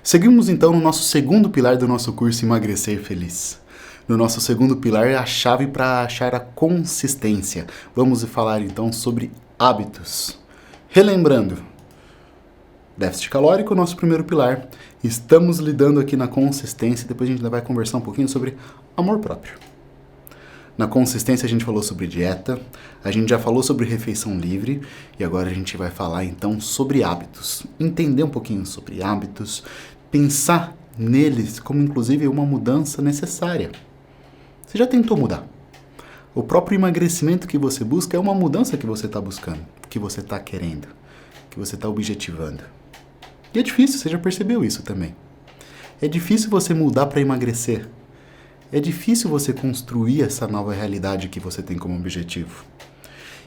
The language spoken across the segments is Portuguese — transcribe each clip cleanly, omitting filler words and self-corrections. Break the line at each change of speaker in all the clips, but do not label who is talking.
Seguimos então no nosso segundo pilar do nosso curso Emagrecer Feliz. No nosso segundo pilar é a chave para achar a consistência. Vamos falar então sobre hábitos. Relembrando, déficit calórico, nosso primeiro pilar. Estamos lidando aqui na consistência, depois a gente vai conversar um pouquinho sobre amor próprio. Na consistência a gente falou sobre dieta, a gente já falou sobre refeição livre e agora a gente vai falar então sobre hábitos. Entender um pouquinho sobre hábitos, pensar neles como inclusive uma mudança necessária. Você já tentou mudar? O próprio emagrecimento que você busca é uma mudança que você está buscando, que você está querendo, que você está objetivando. E é difícil, você já percebeu isso também. É difícil você mudar para emagrecer. É difícil você construir essa nova realidade que você tem como objetivo.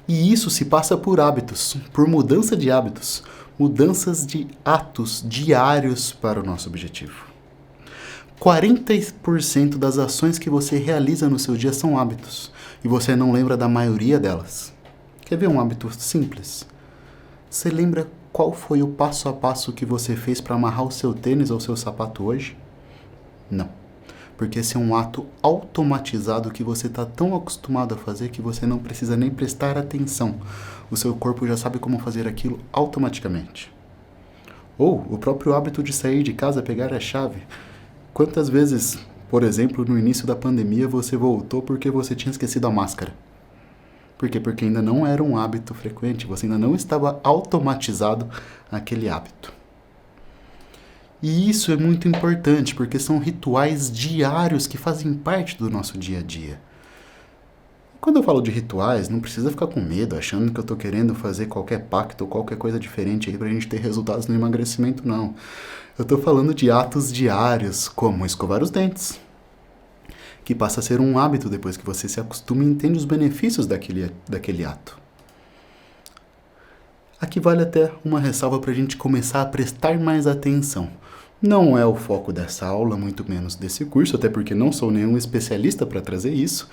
E isso se passa por hábitos, por mudança de hábitos, mudanças de atos diários para o nosso objetivo. 40% das ações que você realiza no seu dia são hábitos, e você não lembra da maioria delas. Quer ver um hábito simples? Você lembra qual foi o passo a passo que você fez para amarrar o seu tênis ou o seu sapato hoje? Não. Porque esse é um ato automatizado que você está tão acostumado a fazer que você não precisa nem prestar atenção. O seu corpo já sabe como fazer aquilo automaticamente. Ou o próprio hábito de sair de casa, pegar a chave. Quantas vezes, por exemplo, no início da pandemia, você voltou porque você tinha esquecido a máscara? Por quê? Porque ainda não era um hábito frequente, você ainda não estava automatizado aquele hábito. E isso é muito importante, porque são rituais diários que fazem parte do nosso dia a dia. Quando eu falo de rituais, não precisa ficar com medo, achando que eu estou querendo fazer qualquer pacto ou qualquer coisa diferente aí pra gente ter resultados no emagrecimento, não. Eu estou falando de atos diários, como escovar os dentes, que passa a ser um hábito depois que você se acostuma e entende os benefícios daquele ato. Aqui vale até uma ressalva para a gente começar a prestar mais atenção. Não é o foco dessa aula, muito menos desse curso, até porque não sou nenhum especialista para trazer isso,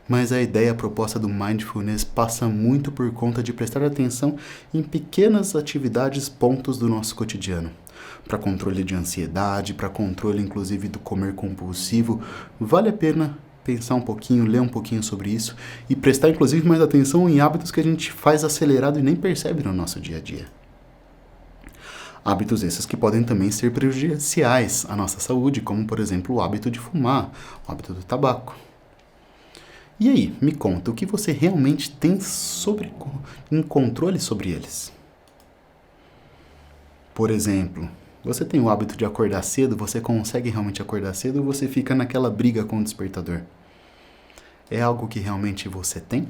mas a ideia, a proposta do Mindfulness passa muito por conta de prestar atenção em pequenas atividades, pontos do nosso cotidiano. Para controle de ansiedade, para controle inclusive do comer compulsivo, vale a pena pensar um pouquinho, ler um pouquinho sobre isso e prestar inclusive mais atenção em hábitos que a gente faz acelerado e nem percebe no nosso dia a dia. Hábitos esses que podem também ser prejudiciais à nossa saúde, como por exemplo o hábito de fumar, o hábito do tabaco. E aí, me conta, o que você realmente tem em controle sobre eles? Por exemplo, você tem o hábito de acordar cedo, você consegue realmente acordar cedo ou você fica naquela briga com o despertador? É algo que realmente você tem?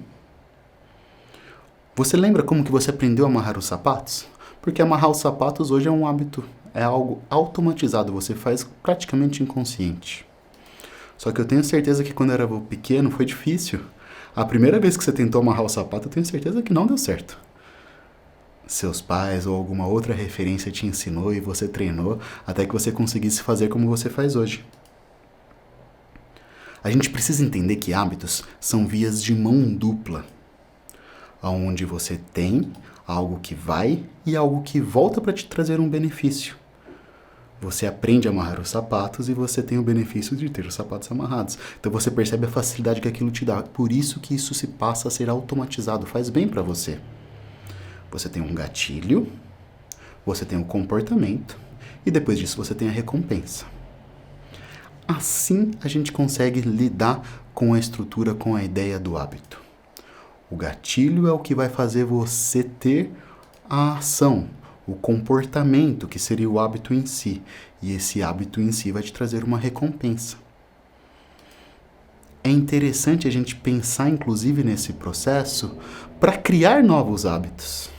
Você lembra como que você aprendeu a amarrar os sapatos? Porque amarrar os sapatos hoje é um hábito, é algo automatizado, você faz praticamente inconsciente. Só que eu tenho certeza que quando eu era pequeno foi difícil. A primeira vez que você tentou amarrar o sapato, eu tenho certeza que não deu certo. Seus pais ou alguma outra referência te ensinou e você treinou até que você conseguisse fazer como você faz hoje. A gente precisa entender que hábitos são vias de mão dupla, onde você tem algo que vai e algo que volta para te trazer um benefício. Você aprende a amarrar os sapatos e você tem o benefício de ter os sapatos amarrados. Então você percebe a facilidade que aquilo te dá. Por isso que isso se passa a ser automatizado, faz bem para você. Você tem um gatilho, você tem um comportamento e depois disso você tem a recompensa. Assim a gente consegue lidar com a estrutura, com a ideia do hábito. O gatilho é o que vai fazer você ter a ação, o comportamento, que seria o hábito em si. E esse hábito em si vai te trazer uma recompensa. É interessante a gente pensar, inclusive, nesse processo para criar novos hábitos.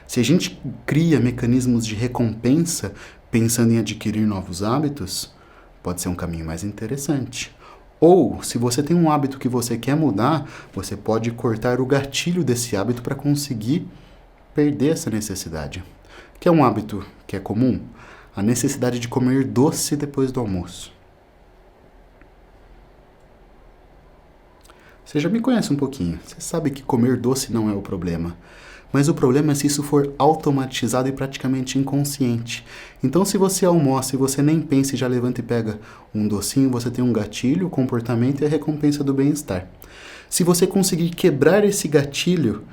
Se a gente cria mecanismos de recompensa pensando em adquirir novos hábitos, pode ser um caminho mais interessante. Ou, se você tem um hábito que você quer mudar, você pode cortar o gatilho desse hábito para conseguir perder essa necessidade. Que é um hábito que é comum? A necessidade de comer doce depois do almoço. Você já me conhece um pouquinho. Você sabe que comer doce não é o problema. Mas o problema é se isso for automatizado e praticamente inconsciente. Então, se você almoça e você nem pensa e já levanta e pega um docinho, você tem um gatilho, o comportamento e a recompensa do bem-estar. Se você conseguir quebrar esse gatilho,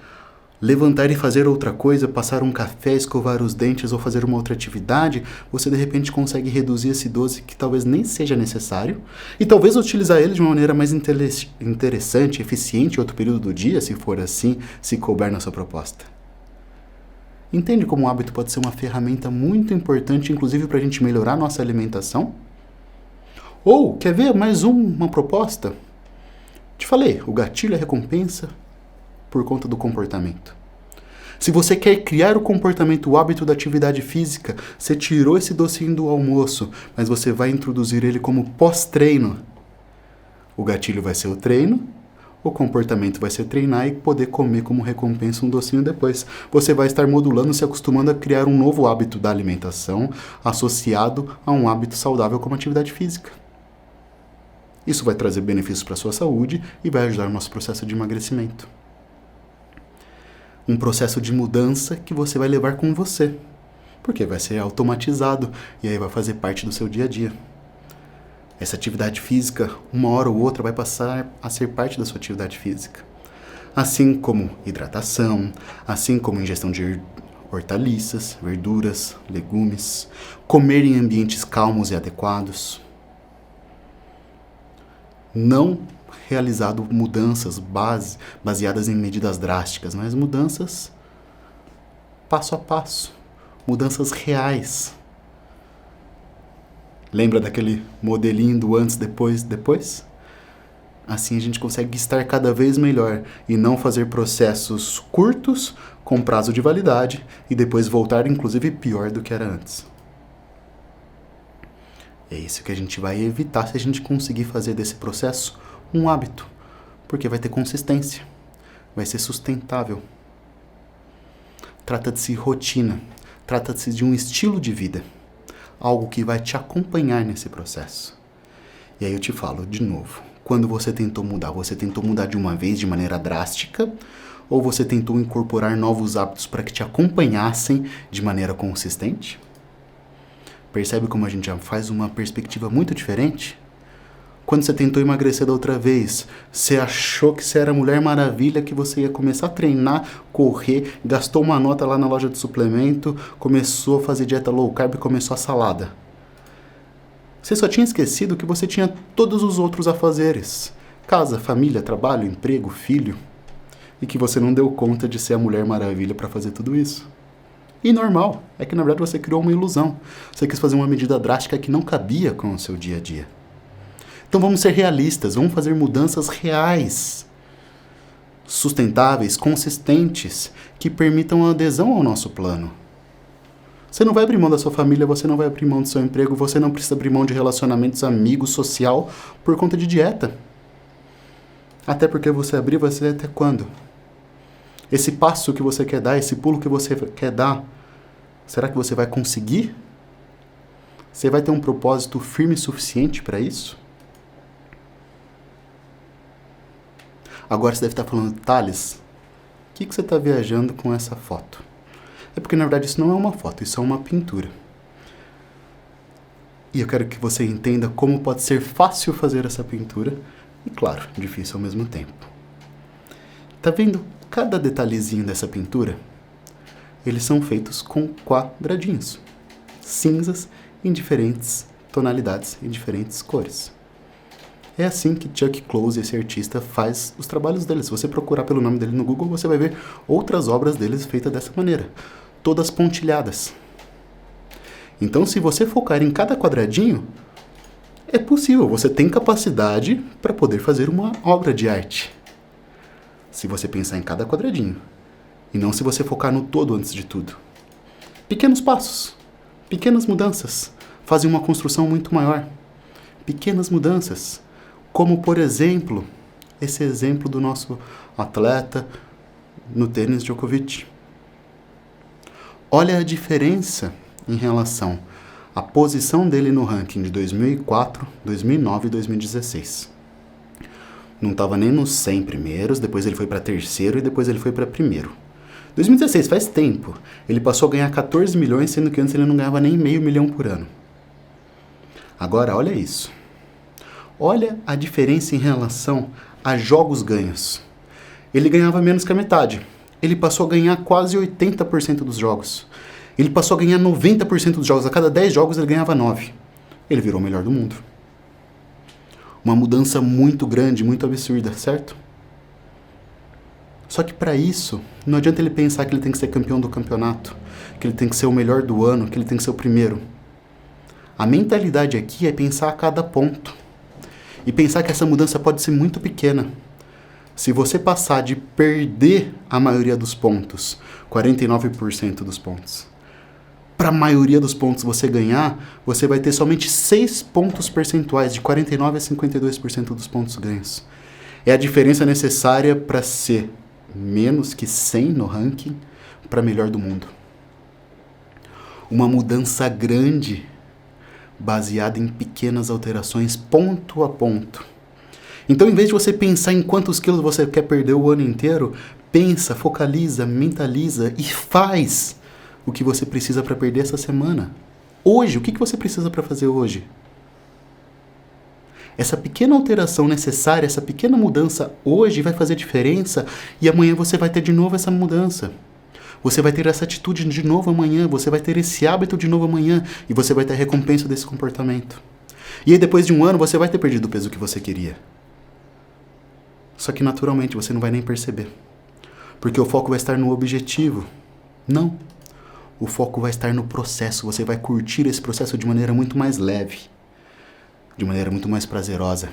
levantar e fazer outra coisa, passar um café, escovar os dentes ou fazer uma outra atividade, você de repente consegue reduzir esse doce que talvez nem seja necessário e talvez utilizar ele de uma maneira mais interessante, eficiente em outro período do dia, se for assim, se couber na sua proposta. Entende como o hábito pode ser uma ferramenta muito importante, inclusive para a gente melhorar nossa alimentação? Ou, quer ver mais uma proposta? Te falei, o gatilho é a recompensa por conta do comportamento. Se você quer criar o comportamento, o hábito da atividade física, você tirou esse docinho do almoço, mas você vai introduzir ele como pós-treino. O gatilho vai ser o treino, o comportamento vai ser treinar e poder comer como recompensa um docinho depois. Você vai estar modulando, se acostumando a criar um novo hábito da alimentação associado a um hábito saudável como atividade física. Isso vai trazer benefícios para a sua saúde e vai ajudar no nosso processo de emagrecimento. Um processo de mudança que você vai levar com você, porque vai ser automatizado e aí vai fazer parte do seu dia a dia. Essa atividade física, uma hora ou outra, vai passar a ser parte da sua atividade física. Assim como hidratação, assim como ingestão de hortaliças, verduras, legumes, comer em ambientes calmos e adequados. Não realizado mudanças baseadas em medidas drásticas, mas mudanças passo a passo, mudanças reais. Lembra daquele modelinho do antes, depois? Assim a gente consegue estar cada vez melhor e não fazer processos curtos com prazo de validade e depois voltar inclusive pior do que era antes. É isso que a gente vai evitar se a gente conseguir fazer desse processo um hábito, porque vai ter consistência, vai ser sustentável. Trata-se de rotina, trata-se de um estilo de vida, algo que vai te acompanhar nesse processo. E aí eu te falo de novo, quando você tentou mudar de uma vez de maneira drástica, ou você tentou incorporar novos hábitos para que te acompanhassem de maneira consistente? Percebe como a gente já faz uma perspectiva muito diferente? Quando você tentou emagrecer da outra vez, você achou que você era a Mulher Maravilha, que você ia começar a treinar, correr, gastou uma nota lá na loja de suplemento, começou a fazer dieta low carb e começou a salada. Você só tinha esquecido que você tinha todos os outros afazeres. Casa, família, trabalho, emprego, filho. E que você não deu conta de ser a Mulher Maravilha para fazer tudo isso. E normal, é que na verdade você criou uma ilusão. Você quis fazer uma medida drástica que não cabia com o seu dia a dia. Então vamos ser realistas, vamos fazer mudanças reais, sustentáveis, consistentes, que permitam a adesão ao nosso plano. Você não vai abrir mão da sua família, você não vai abrir mão do seu emprego, você não precisa abrir mão de relacionamentos, amigos, social, por conta de dieta. Até porque você abrir vai ser até quando? Esse passo que você quer dar, esse pulo que você quer dar, será que você vai conseguir? Você vai ter um propósito firme o suficiente para isso? Agora você deve estar falando, Thales, o que você está viajando com essa foto? É porque, na verdade, isso não é uma foto, isso é uma pintura. E eu quero que você entenda como pode ser fácil fazer essa pintura e, claro, difícil ao mesmo tempo. Tá vendo cada detalhezinho dessa pintura? Eles são feitos com quadradinhos, cinzas em diferentes tonalidades e diferentes cores. É assim que Chuck Close, esse artista, faz os trabalhos dele. Se você procurar pelo nome dele no Google, você vai ver outras obras deles feitas dessa maneira, todas pontilhadas. Então, se você focar em cada quadradinho, é possível, você tem capacidade para poder fazer uma obra de arte. Se você pensar em cada quadradinho, e não se você focar no todo antes de tudo. Pequenos passos, pequenas mudanças, fazem uma construção muito maior. Pequenas mudanças. Como, por exemplo, esse exemplo do nosso atleta no tênis Djokovic. Olha a diferença em relação à posição dele no ranking de 2004, 2009 e 2016. Não estava nem nos 100 primeiros, depois ele foi para terceiro e depois ele foi para primeiro. 2016, faz tempo. Ele passou a ganhar 14 milhões, sendo que antes ele não ganhava nem meio milhão por ano. Agora, olha isso. Olha a diferença em relação a jogos ganhos. Ele ganhava menos que a metade. Ele passou a ganhar quase 80% dos jogos. Ele passou a ganhar 90% dos jogos. A cada 10 jogos ele ganhava 9. Ele virou o melhor do mundo. Uma mudança muito grande, muito absurda, certo? Só que para isso, não adianta ele pensar que ele tem que ser campeão do campeonato, que ele tem que ser o melhor do ano, que ele tem que ser o primeiro. A mentalidade aqui é pensar a cada ponto. E pensar que essa mudança pode ser muito pequena. Se você passar de perder a maioria dos pontos, 49% dos pontos, para a maioria dos pontos você ganhar, você vai ter somente 6 pontos percentuais, de 49% a 52% dos pontos ganhos. É a diferença necessária para ser menos que 100 no ranking para melhor do mundo. Uma mudança grande, baseada em pequenas alterações, ponto a ponto. Então, em vez de você pensar em quantos quilos você quer perder o ano inteiro, pensa, focaliza, mentaliza e faz o que você precisa para perder essa semana. Hoje, o que você precisa para fazer hoje? Essa pequena alteração necessária, essa pequena mudança hoje vai fazer diferença e amanhã você vai ter de novo essa mudança. Você vai ter essa atitude de novo amanhã, você vai ter esse hábito de novo amanhã e você vai ter a recompensa desse comportamento. E aí depois de um ano você vai ter perdido o peso que você queria. Só que naturalmente você não vai nem perceber. Porque o foco vai estar no objetivo. Não. O foco vai estar no processo. Você vai curtir esse processo de maneira muito mais leve. De maneira muito mais prazerosa.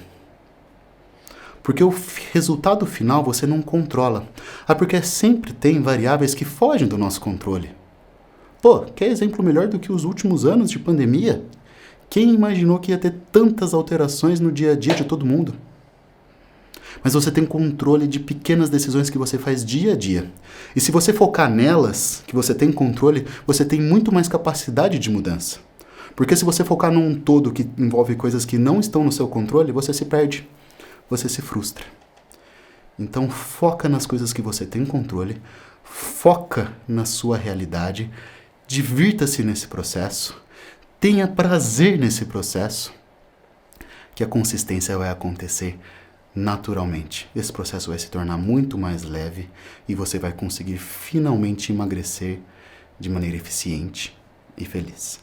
Porque o resultado final você não controla. Porque sempre tem variáveis que fogem do nosso controle. Pô, quer exemplo melhor do que os últimos anos de pandemia? Quem imaginou que ia ter tantas alterações no dia a dia de todo mundo? Mas você tem controle de pequenas decisões que você faz dia a dia. E se você focar nelas, que você tem controle, você tem muito mais capacidade de mudança. Porque se você focar num todo que envolve coisas que não estão no seu controle, você se perde, você se frustra. Então foca nas coisas que você tem controle, foca na sua realidade, divirta-se nesse processo, tenha prazer nesse processo, que a consistência vai acontecer naturalmente. Esse processo vai se tornar muito mais leve e você vai conseguir finalmente emagrecer de maneira eficiente e feliz.